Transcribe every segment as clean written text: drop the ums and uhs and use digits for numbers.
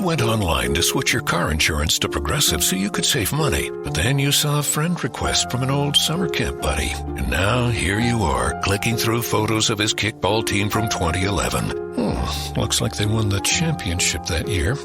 went online to switch your car insurance to Progressive so you could save money. But then you saw a friend request from an old summer camp buddy. And now here you are, clicking through photos of his kickball team from 2011. Looks like they won the championship that year.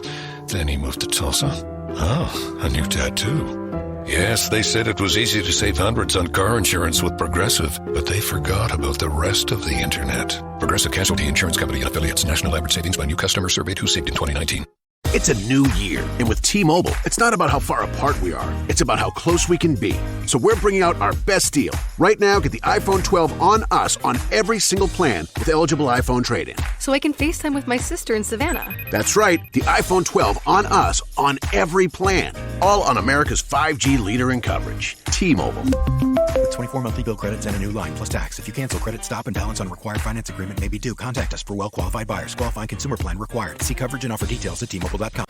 Then he moved to Tulsa. Oh, a new tattoo. Yes, they said it was easy to save hundreds on car insurance with Progressive, but they forgot about the rest of the internet. Progressive Casualty Insurance Company and Affiliates. National average savings by new customer surveyed who saved in 2019. It's a new year, and with T-Mobile, it's not about how far apart we are. It's about how close we can be. So we're bringing out our best deal. Right now, get the iPhone 12 on us on every single plan with eligible iPhone trade-in. So I can FaceTime with my sister in Savannah. That's right, the iPhone 12 on us on every plan. All on America's 5G leader in coverage. T-Mobile. With 24 monthly bill credits and a new line plus tax. If you cancel, credit stop and balance on required finance agreement may be due. Contact us for well-qualified buyers. Qualifying consumer plan required. See coverage and offer details at T-Mobile.com.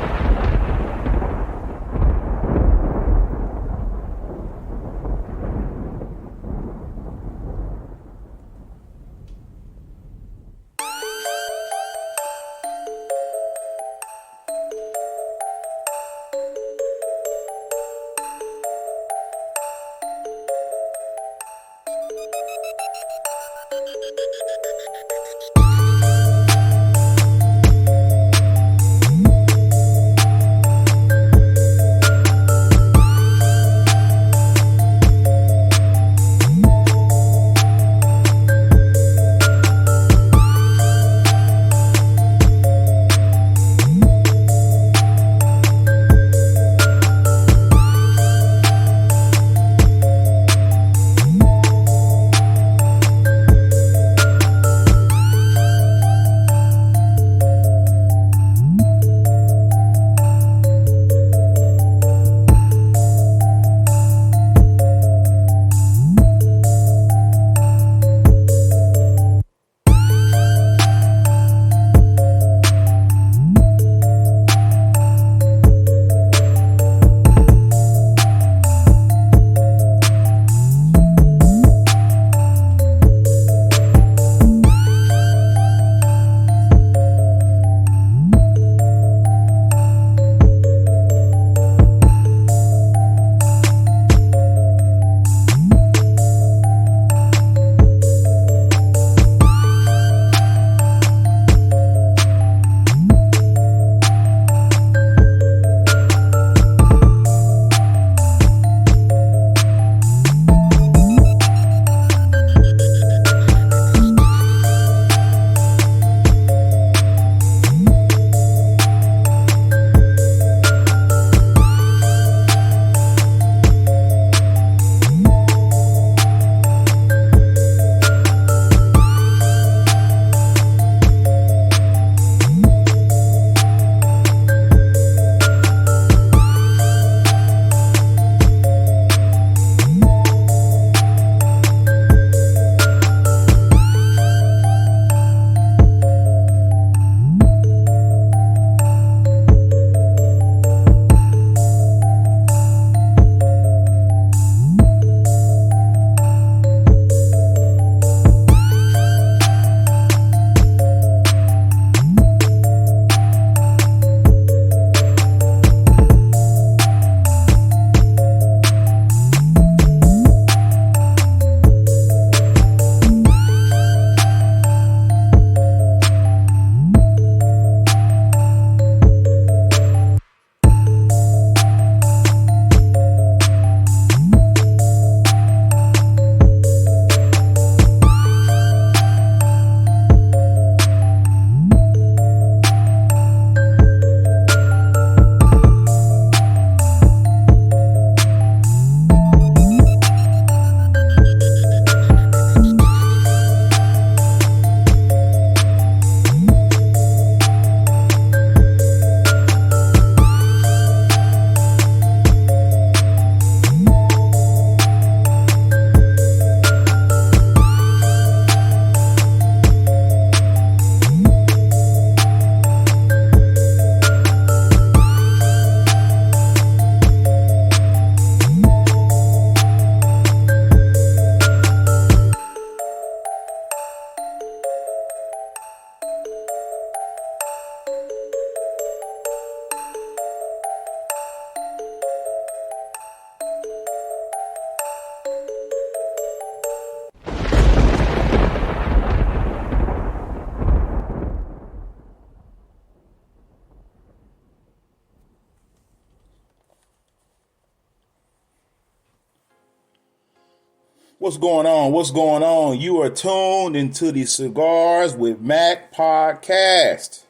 What's going on? What's going on? You are tuned into the Cigars with Mac podcast.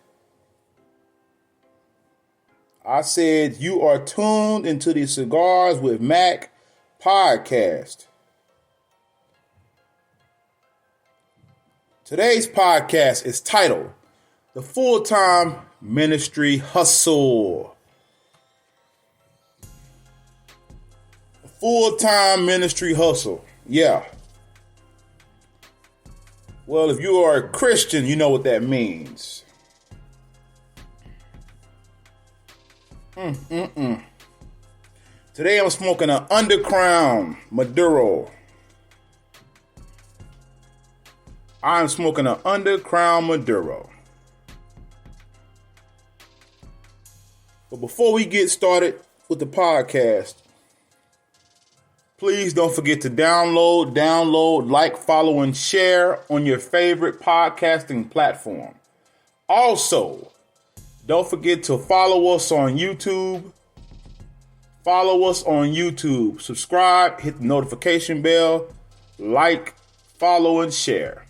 I said you are tuned into the Cigars with Mac podcast. Today's podcast is titled The Full-Time Ministry Hustle. The Full-Time Ministry Hustle. Yeah. Well, if you are a Christian, you know what that means. Today I'm smoking an Underground Maduro. I'm smoking an Underground Maduro. But before we get started with the podcast, please don't forget to download, like, follow, and share on your favorite podcasting platform. Also, don't forget to follow us on YouTube. Subscribe, hit the notification bell, like, follow, and share.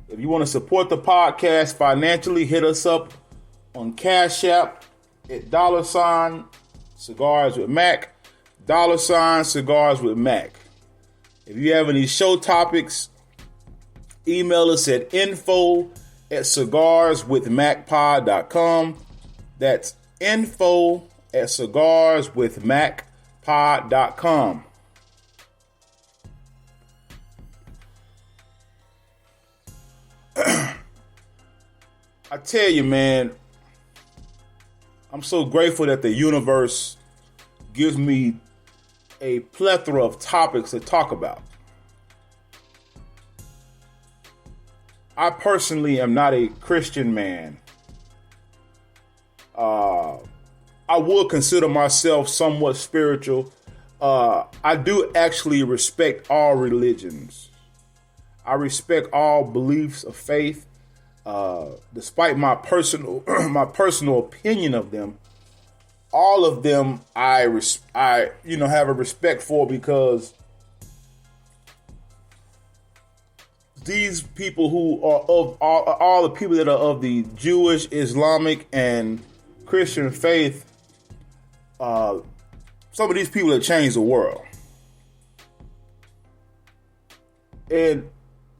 If you want to support the podcast financially, hit us up on Cash App at $Cigars with Mac. $Cigars with Mac. If you have any show topics, email us at info@cigarswithmacpod.com. That's info@cigarswithmacpod.com. I tell you, man, I'm so grateful that the universe gives me a plethora of topics to talk about. I personally am not a Christian man. I would consider myself somewhat spiritual. I do actually respect all religions. I respect all beliefs of faith. Despite my personal opinion of them, all of them I have a respect for, because these people who are of all the people that are of the Jewish, Islamic, and Christian faith, some of these people have changed the world. And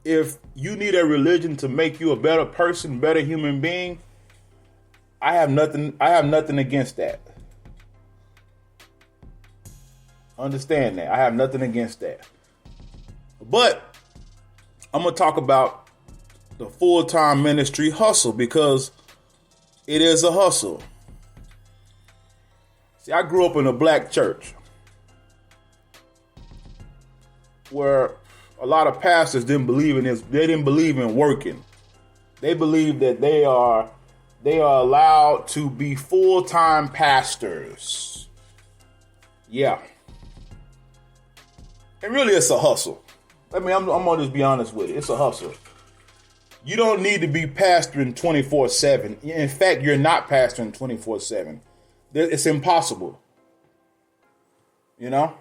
if you need a religion to make you a better person, better human being, I have nothing against that. Understand that. I have nothing against that. But I'm going to talk about the full-time ministry hustle, because it is a hustle. See, I grew up in a black church where a lot of pastors didn't believe in this. They didn't believe in working. They believe that they are allowed to be full-time pastors. Yeah. And really, it's a hustle. I'm gonna just be honest with you. It's a hustle. You don't need to be pastoring 24/7. In fact, you're not pastoring 24/7. It's impossible. You know?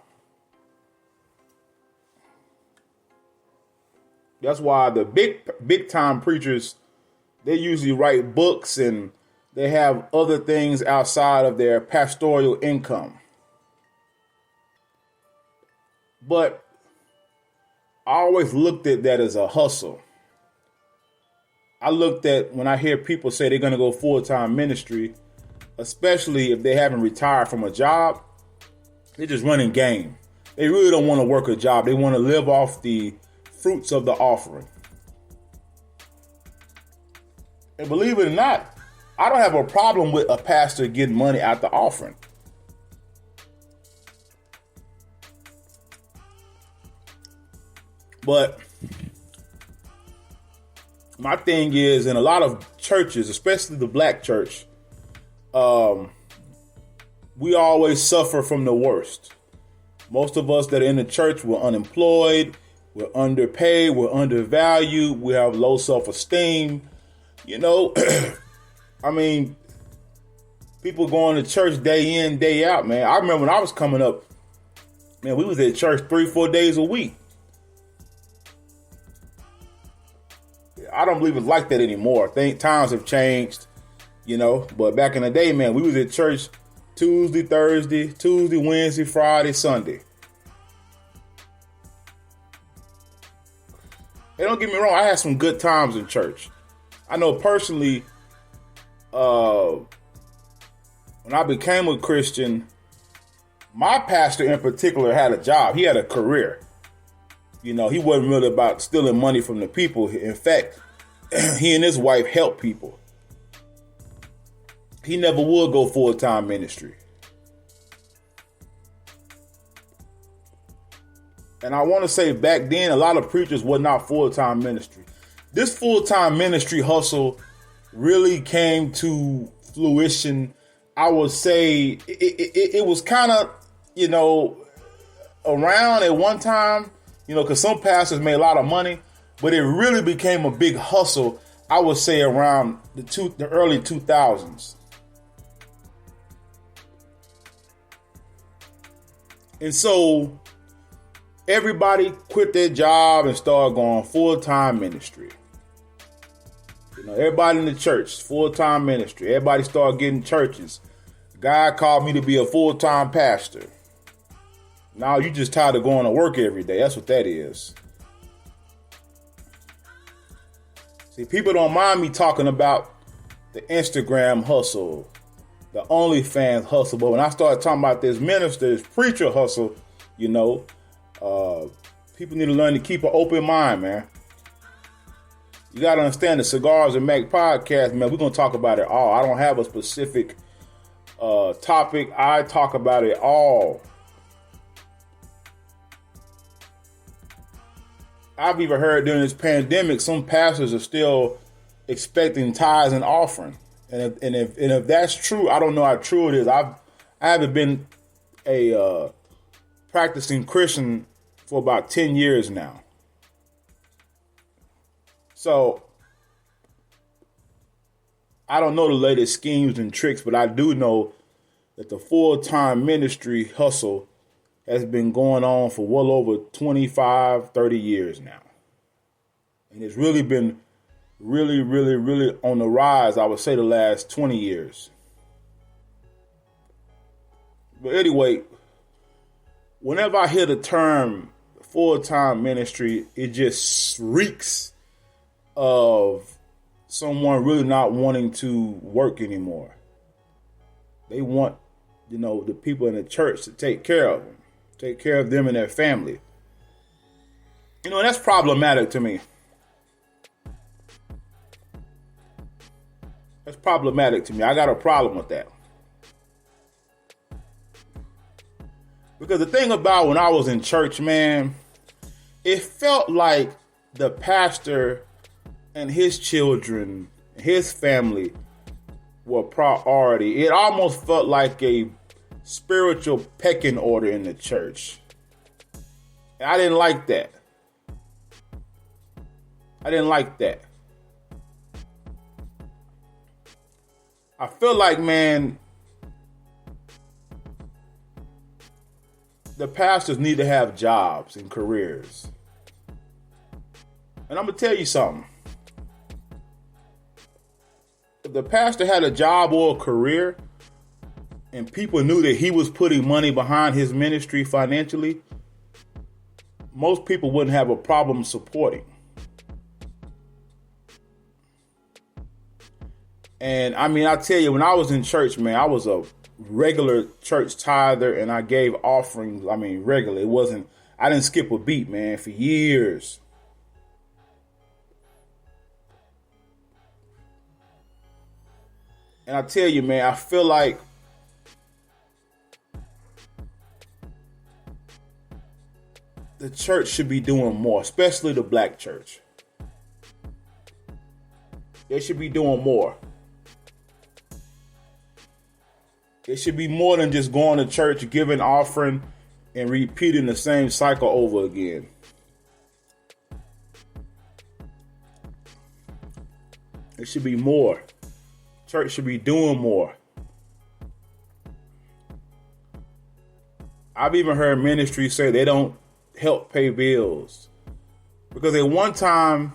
That's why the big time preachers, they usually write books and they have other things outside of their pastoral income. But I always looked at that as a hustle. I looked at, when I hear people say they're going to go full-time ministry, especially if they haven't retired from a job, they're just running game. They really don't want to work a job. They want to live off the fruits of the offering. And believe it or not, I don't have a problem with a pastor getting money out the offering. But my thing is, in a lot of churches, especially the black church, we always suffer from the worst. Most of us that are in the church, we're unemployed, we're underpaid, we're undervalued, we have low self-esteem. You know, I mean, people going to church day in, day out, man. I remember when I was coming up, man, we was at church 3-4 days a week. I don't believe it's like that anymore. I think times have changed, But back in the day, man, we was at church Tuesday, Wednesday, Friday, Sunday. Hey, don't get me wrong, I had some good times in church. I know personally, when I became a Christian, my pastor in particular had a job. He had a career. He wasn't really about stealing money from the people. In fact, he and his wife helped people. He never would go full-time ministry. And I want to say back then, a lot of preachers were not full-time ministry. This full-time ministry hustle really came to fruition. I would say it was kind of, around at one time, because some pastors made a lot of money, but it really became a big hustle, I would say around the early 2000s. And so everybody quit their job and started going full-time ministry. Everybody in the church, full-time ministry. Everybody started getting churches. God called me to be a full-time pastor. Now you just tired of going to work every day. That's what that is. See, people don't mind me talking about the Instagram hustle, the OnlyFans hustle. But when I started talking about this minister, this preacher hustle, people need to learn to keep an open mind, man. You got to understand the Cigars and Mac podcast, man. We're going to talk about it all. I don't have a specific topic. I talk about it all. I've even heard during this pandemic, some pastors are still expecting tithes and offering. And if that's true, I don't know how true it is. I haven't been a practicing Christian for about 10 years now. So I don't know the latest schemes and tricks, but I do know that the full-time ministry hustle has been going on for well over 25, 30 years now. And it's really been really on the rise, I would say, the last 20 years. But anyway, whenever I hear the term full-time ministry, it just reeks of someone really not wanting to work anymore. They want, the people in the church to take care of them. Take care of them and their family. And that's problematic to me. That's problematic to me. I got a problem with that. Because the thing about when I was in church, man, it felt like the pastor and his children, his family were priority. It almost felt like a spiritual pecking order in the church. And I didn't like that. I feel like, man, the pastors need to have jobs and careers. And I'm going to tell you something. If the pastor had a job or a career, and people knew that he was putting money behind his ministry financially, most people wouldn't have a problem supporting. And I tell you, when I was in church, man, I was a regular church tither and I gave offerings. Regular. I didn't skip a beat, man, for years. And I tell you, man, I feel like the church should be doing more, especially the black church. They should be doing more. It should be more than just going to church, giving offering, and repeating the same cycle over again. It should be more. Church should be doing more. I've even heard ministries say they don't help pay bills. Because at one time,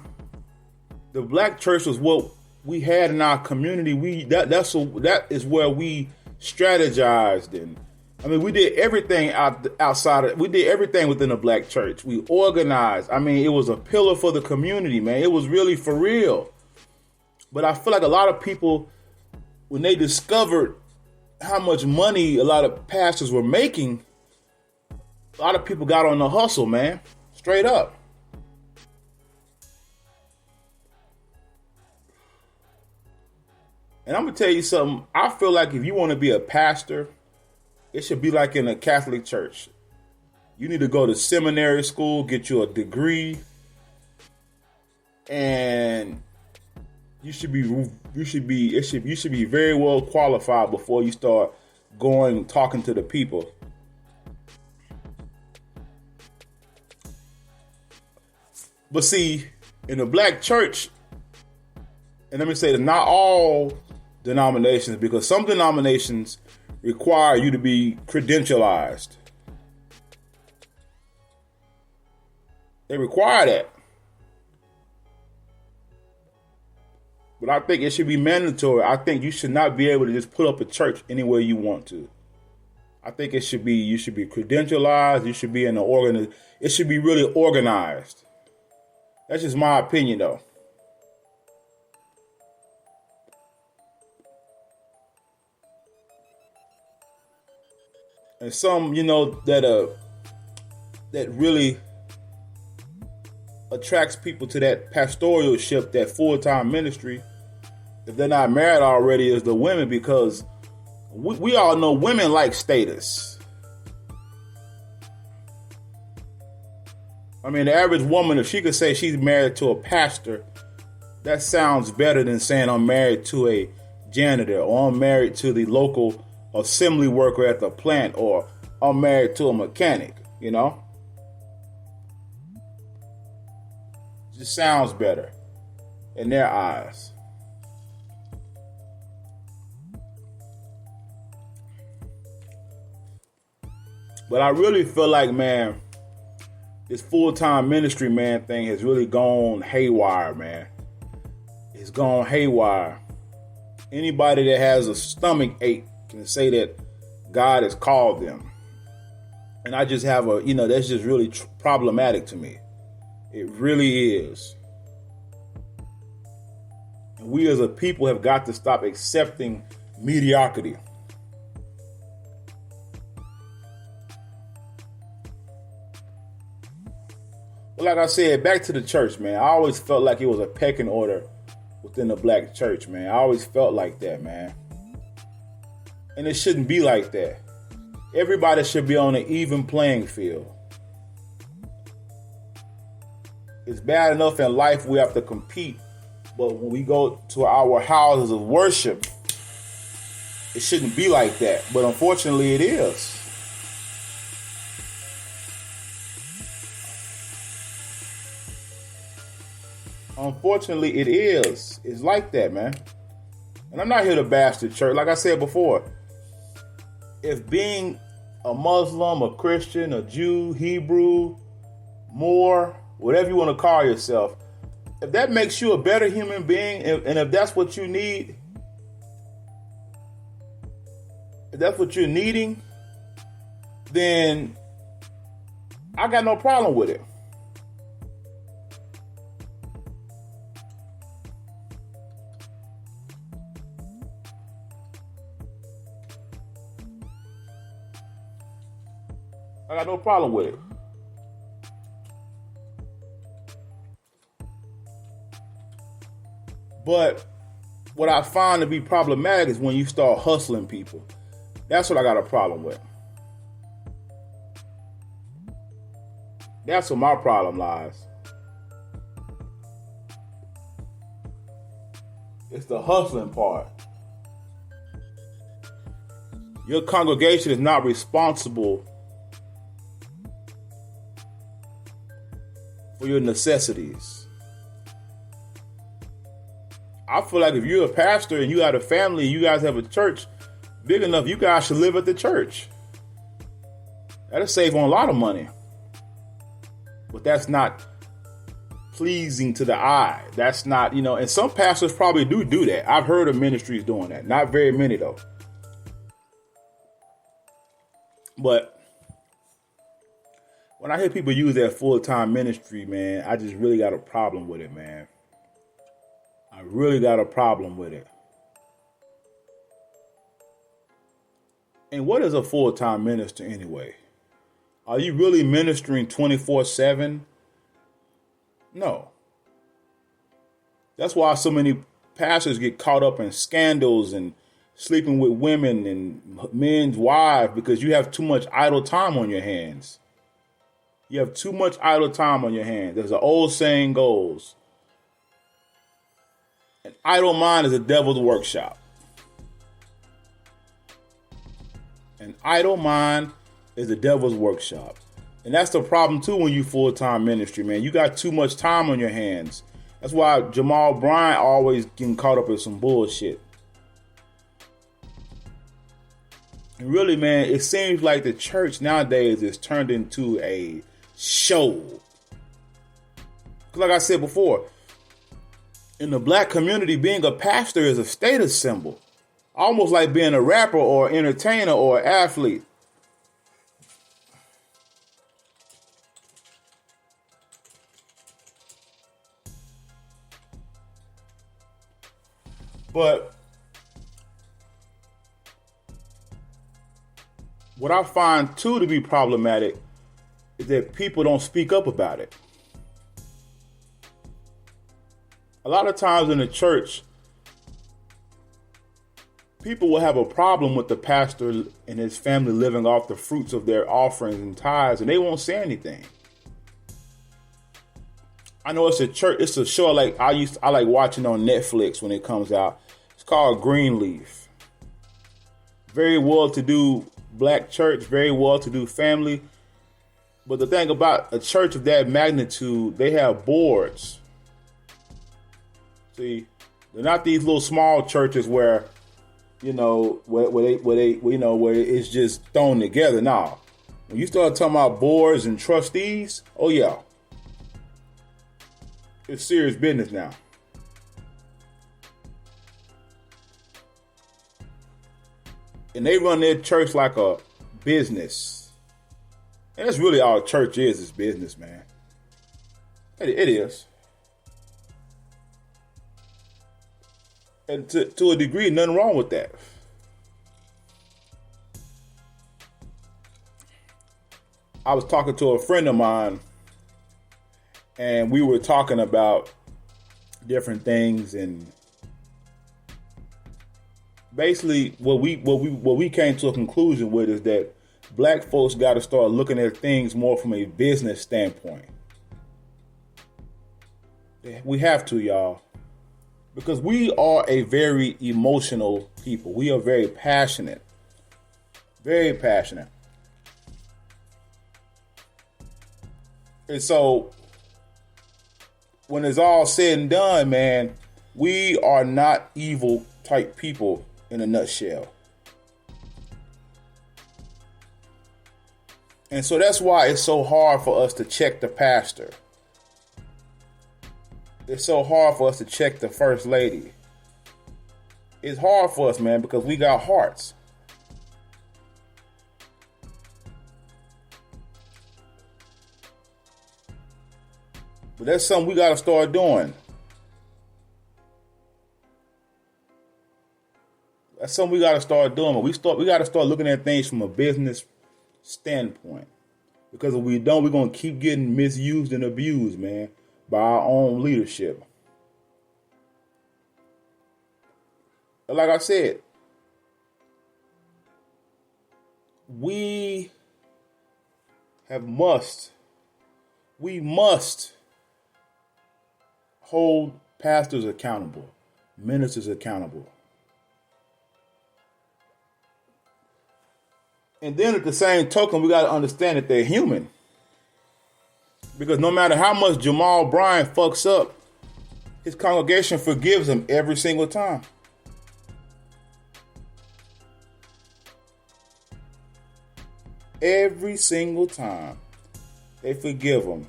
the black church was what we had in our community. That is where we strategized, and I mean, we did everything outside. We did everything within the black church. We organized. I mean, it was a pillar for the community, man. It was really for real. But I feel like a lot of people, when they discovered how much money a lot of pastors were making, a lot of people got on the hustle, man. Straight up. And I'm going to tell you something. I feel like if you want to be a pastor, it should be like in a Catholic church. You need to go to seminary school, get you a degree, and you should be very well qualified before you start talking to the people. But see, in the black church, and let me say that not all denominations, because some denominations require you to be credentialized. They require that. But I think it should be mandatory. I think you should not be able to just put up a church anywhere you want to. I think you should be credentialized. You should be in it should be really organized. That's just my opinion, though. And some, that really attracts people to that pastoralship, that full-time ministry, if they're not married already, is the women, because we all know women like status. I mean, the average woman, if she could say she's married to a pastor, that sounds better than saying I'm married to a janitor, or I'm married to the local assembly worker at the plant, or I'm married to a mechanic, Just sounds better in their eyes. But I really feel like, man, this full-time ministry, man, thing has really gone haywire, man. It's gone haywire. Anybody that has a stomach ache can say that God has called them. And I just have that's just really problematic to me. It really is. And we as a people have got to stop accepting mediocrity. But like I said, back to the church, man. I always felt like it was a pecking order within the black church, man. I always felt like that, man. And it shouldn't be like that. Everybody should be on an even playing field. It's bad enough in life we have to compete, but when we go to our houses of worship, it shouldn't be like that. But unfortunately, it is. Unfortunately, it is. It's like that, man. And I'm not here to bash the church. Like I said before, if being a Muslim, a Christian, a Jew, Hebrew, Moor, whatever you want to call yourself, if that makes you a better human being, and if that's what you need, if that's what you're needing, then I got no problem with it. I got no problem with it. But what I find to be problematic is when you start hustling people. That's what I got a problem with. That's where my problem lies. It's the hustling part. Your congregation is not responsible for your necessities. I feel like if you're a pastor and you got a family, you guys have a church big enough, you guys should live at the church. That'll save on a lot of money. But that's not pleasing to the eye. That's not, and some pastors probably do that. I've heard of ministries doing that. Not very many though. But when I hear people use that full-time ministry, man, I just really got a problem with it, man. I really got a problem with it. And what is a full-time minister anyway? Are you really ministering 24/7? No. That's why so many pastors get caught up in scandals and sleeping with women and men's wives, because you have too much idle time on your hands. You have too much idle time on your hands. There's an old saying goes, an idle mind is a devil's workshop. An idle mind is the devil's workshop. And that's the problem too when you full-time ministry, man. You got too much time on your hands. That's why Jamal Bryant always getting caught up in some bullshit. And really, man, it seems like the church nowadays is turned into a show. Like I said before, in the black community, being a pastor is a status symbol. Almost like being a rapper or entertainer or athlete. But what I find too to be problematic is that people don't speak up about it. A lot of times in the church, people will have a problem with the pastor and his family living off the fruits of their offerings and tithes, and they won't say anything. I know it's a show like I like watching on Netflix when it comes out. It's called Greenleaf. Very well-to-do black church, very well-to-do family. But the thing about a church of that magnitude, they have boards. See, they're not these little small churches where, where it's just thrown together. Now, when you start talking about boards and trustees, oh yeah, it's serious business now. And they run their church like a business. And that's really all church is business, man. It is. And to a degree, nothing wrong with that. I was talking to a friend of mine, and we were talking about different things, and basically what we came to a conclusion with is that black folks got to start looking at things more from a business standpoint. We have to, y'all. Because we are a very emotional people. We are very passionate. Very passionate. And so, when it's all said and done, man, we are not evil type people in a nutshell. And so that's why it's so hard for us to check the pastor. It's so hard for us to check the first lady. It's hard for us, man, because we got hearts. But that's something we got to start doing. That's something we got to start doing. We got to start looking at things from a business standpoint. Because if we don't, we're going to keep getting misused and abused, man, by our own leadership. But like I said, we must hold pastors accountable, ministers accountable. And then at the same token, we got to understand that they're human. Because no matter how much Jamal Bryant fucks up, his congregation forgives him every single time. Every single time they forgive him.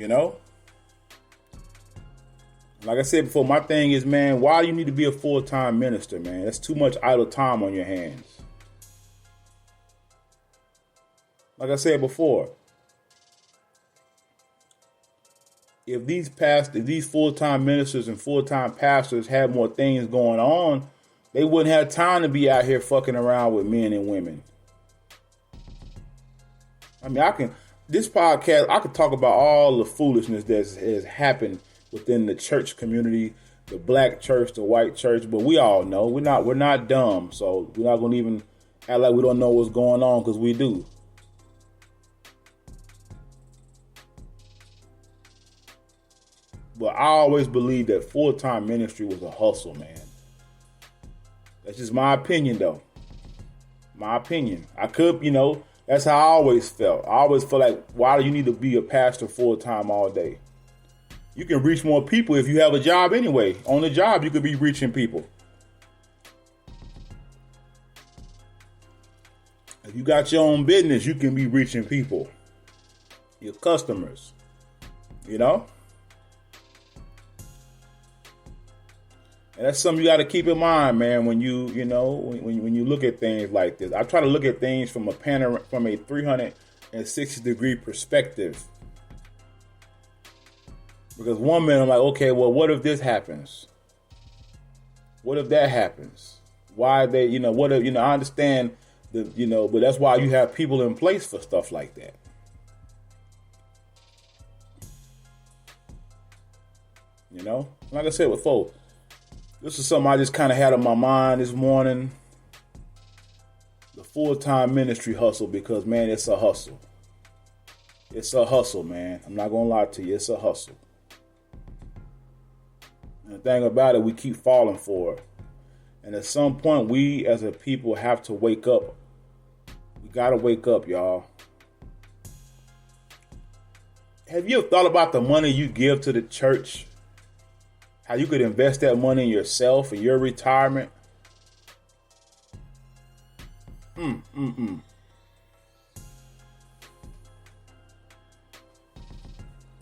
You know? Like I said before, my thing is, man, why do you need to be a full-time minister, man? That's too much idle time on your hands. Like I said before, if these full-time ministers and full-time pastors had more things going on, they wouldn't have time to be out here fucking around with men and women. I mean, this podcast, I could talk about all the foolishness that has happened within the church community, the black church, the white church, but we all know we're not dumb, so we're not gonna even act like we don't know what's going on, because we do. But I always believed that full-time ministry was a hustle, man. That's just my opinion, though. My opinion. I could, that's how I always felt. I always felt like, why do you need to be a pastor full-time all day? You can reach more people if you have a job anyway. On the job, you could be reaching people. If you got your own business, you can be reaching people. Your customers. And that's something you got to keep in mind, man, when when you look at things like this. I try to look at things from a 360-degree perspective. Because one minute I'm like, okay, well, what if this happens? What if that happens? Why they, what if, I understand but that's why you have people in place for stuff like that. Like I said before, this is something I just kind of had on my mind this morning. The full-time ministry hustle, because, man, it's a hustle. It's a hustle, man. I'm not going to lie to you. It's a hustle. And the thing about it, we keep falling for it. And at some point, we as a people have to wake up. We got to wake up, y'all. Have you ever thought about the money you give to the church? How you could invest that money in yourself and your retirement? Now,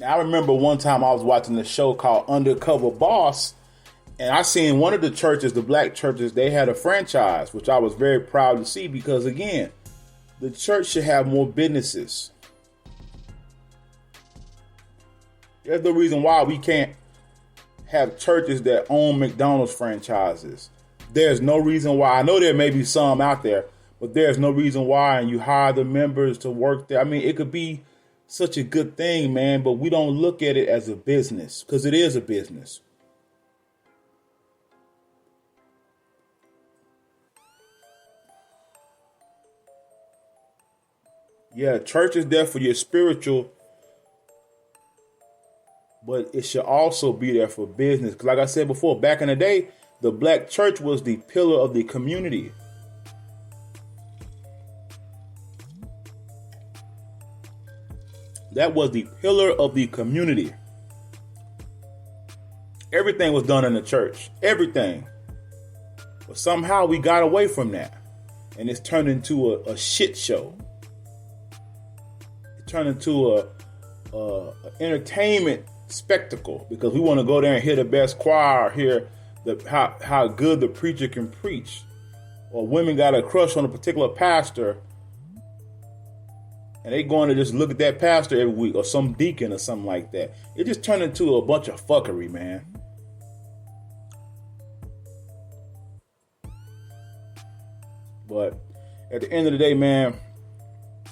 I remember one time I was watching a show called Undercover Boss, and I seen one of the churches, the black churches, they had a franchise, which I was very proud to see, because, again, the church should have more businesses. There's the reason why we can't have churches that own McDonald's franchises. There's no reason why. I know there may be some out there, but there's no reason why. And you hire the members to work there. I mean, it could be such a good thing, man, but we don't look at it as a business, because it is a business. Yeah, church is there for your spiritual, but it should also be there for business. Because like I said before, back in the day, the black church was the pillar of the community. That was the pillar of the community. Everything was done in the church. Everything. But somehow we got away from that. And it's turned into a shit show. It turned into a entertainment spectacle, because we want to go there and hear the best choir, hear how good the preacher can preach, or women got a crush on a particular pastor, and they going to just look at that pastor every week, or some deacon or something like that. It just turned into a bunch of fuckery, man. But at the end of the day, man,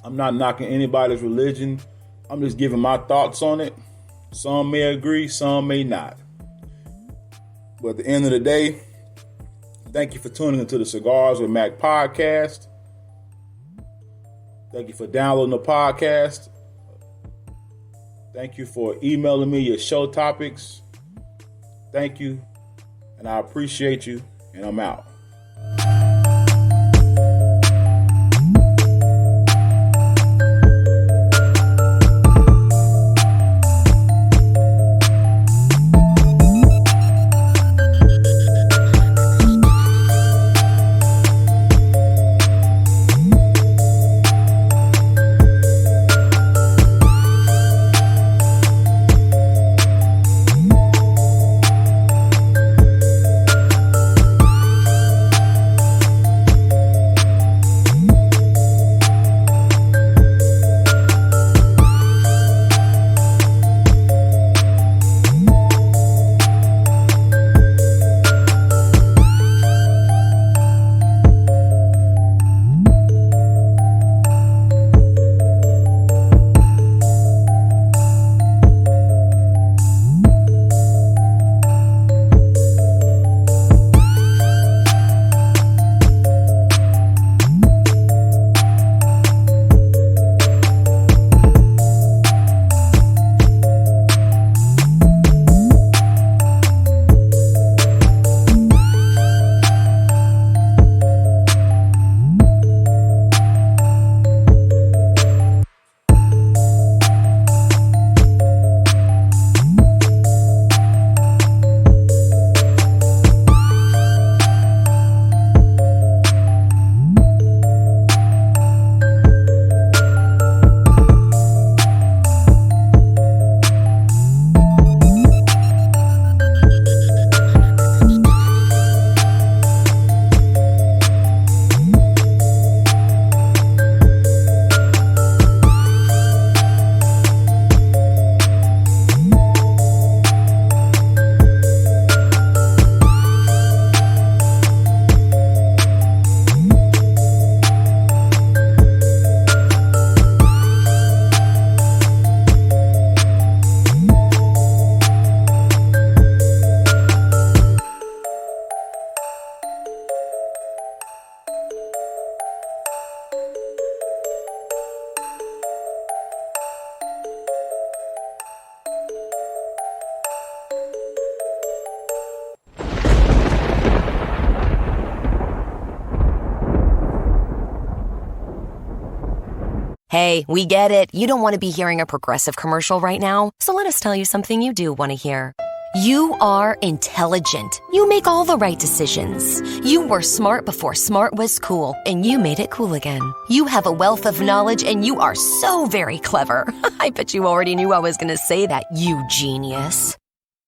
I'm not knocking anybody's religion. I'm just giving my thoughts on it. Some may agree, some may not. But at the end of the day, thank you for tuning into the Cigars with Mac podcast. Thank you for downloading the podcast. Thank you for emailing me your show topics. Thank you. And I appreciate you. And I'm out. Hey, we get it. You don't want to be hearing a Progressive commercial right now, so let us tell you something you do want to hear. You are intelligent. You make all the right decisions. You were smart before smart was cool, and you made it cool again. You have a wealth of knowledge, and you are so very clever. I bet you already knew I was going to say that, you genius.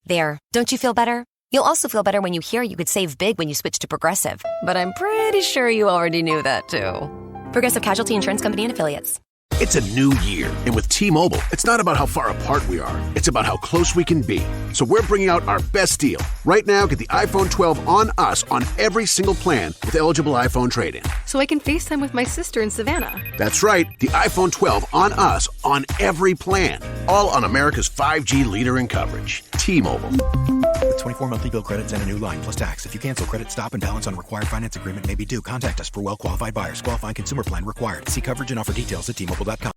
There, don't you feel better? You'll also feel better when you hear you could save big when you switch to Progressive. But I'm pretty sure you already knew that, too. Progressive Casualty Insurance Company and Affiliates. It's a new year, and with T-Mobile, it's not about how far apart we are. It's about how close we can be. So we're bringing out our best deal. Right now, get the iPhone 12 on us on every single plan with eligible iPhone trade-in. So I can FaceTime with my sister in Savannah. That's right, the iPhone 12 on us on every plan. All on America's 5G leader in coverage. T-Mobile. With 24 monthly bill credits and a new line plus tax. If you cancel credit, stop and balance on required finance agreement may be due. Contact us for well-qualified buyers. Qualifying consumer plan required. See coverage and offer details at T-Mobile.com.